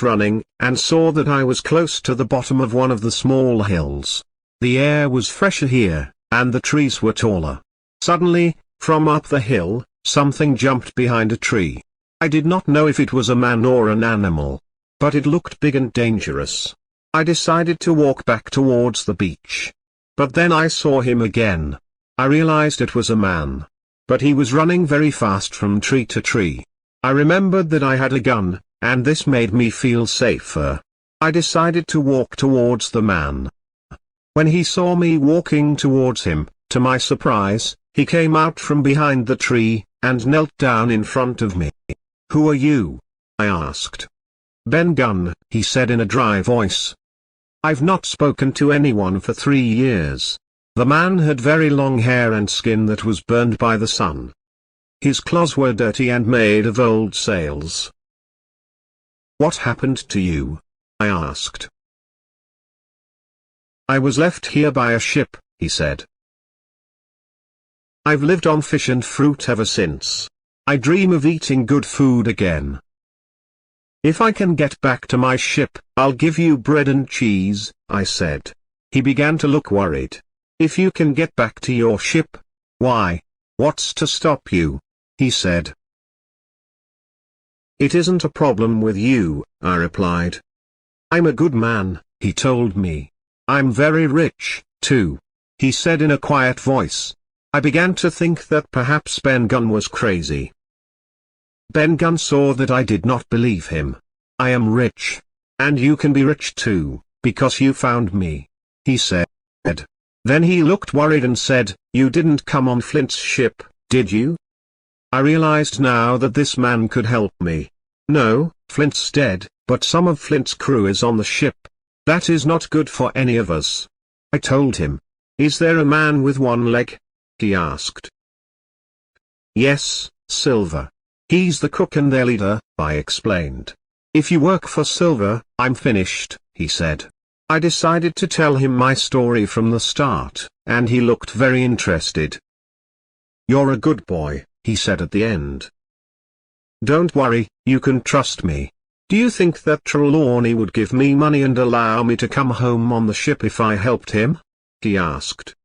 running, and saw that I was close to the bottom of one of the small hills. The air was fresher here, and the trees were taller. Suddenly, from up the hill, something jumped behind a tree. I did not know if it was a man or an animal, but it looked big and dangerous. I decided to walk back towards the beach. But then I saw him again. I realized it was a man. But he was running very fast from tree to tree. I remembered that I had a gun, and this made me feel safer. I decided to walk towards the man. When he saw me walking towards him, to my surprise, he came out from behind the tree, and knelt down in front of me. "Who are you?" I asked. "Ben Gunn," he said in a dry voice. "I've not spoken to anyone for 3 years." The man had very long hair and skin that was burned by the sun. His clothes were dirty and made of old sails. "What happened to you?" I asked. "I was left here by a ship," he said. "I've lived on fish and fruit ever since. I dream of eating good food again. If I can get back to my ship, I'll give you bread and cheese," I said. He began to look worried. "If you can get back to your ship? Why? What's to stop you?" he said. "It isn't a problem with you," I replied. "I'm a good man," he told me. "I'm very rich, too," he said in a quiet voice. I began to think that perhaps Ben Gunn was crazy. Ben Gunn saw that I did not believe him. "I am rich. And you can be rich too, because you found me," he said. Then he looked worried and said, "You didn't come on Flint's ship, did you?" I realized now that this man could help me. "No, Flint's dead, but some of Flint's crew is on the ship. That is not good for any of us." I told him. "Is there a man with one leg?" he asked. "Yes, Silver. He's the cook and their leader," I explained. "If you work for Silver, I'm finished," he said. I decided to tell him my story from the start, and he looked very interested. "You're a good boy," he said at the end. "Don't worry, you can trust me. Do you think that Trelawney would give me money and allow me to come home on the ship if I helped him?" he asked.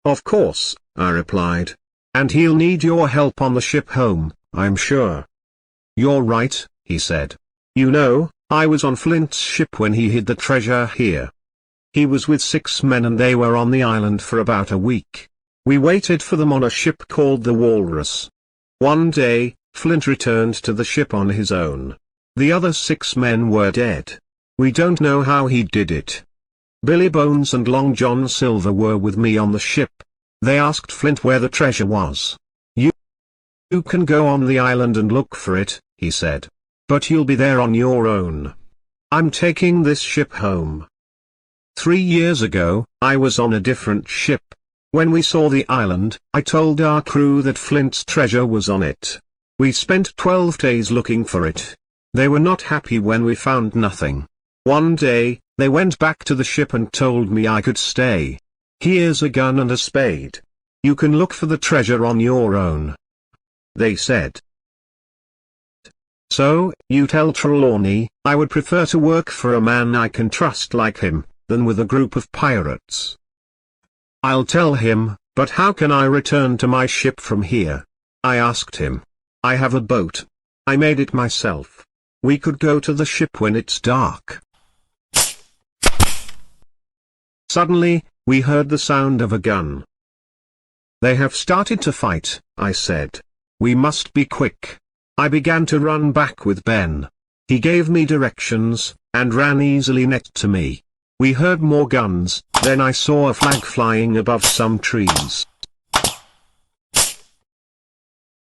"Of course," I replied. "And he'll need your help on the ship home, I'm sure." "You're right," he said. "You know, I was on Flint's ship when he hid the treasure here. He was with 6 men and they were on the island for about a week. We waited for them on a ship called the Walrus. One day, Flint returned to the ship on his own. The other 6 men were dead. We don't know how he did it. Billy Bones and Long John Silver were with me on the ship. They asked Flint where the treasure was. You can go on the island and look for it," he said. "But you'll be there on your own. I'm taking this ship home." 3 years ago, I was on a different ship. When we saw the island, I told our crew that Flint's treasure was on it. We spent 12 days looking for it. They were not happy when we found nothing. One day, they went back to the ship and told me I could stay. "Here's a gun and a spade. You can look for the treasure on your own," they said. "So, you tell Trelawney, I would prefer to work for a man I can trust like him, than with a group of pirates." "I'll tell him, but how can I return to my ship from here?" I asked him. "I have a boat. I made it myself. We could go to the ship when it's dark." Suddenly, we heard the sound of a gun. "They have started to fight," I said. "We must be quick." I began to run back with Ben. He gave me directions, and ran easily next to me. We heard more guns, then I saw a flag flying above some trees.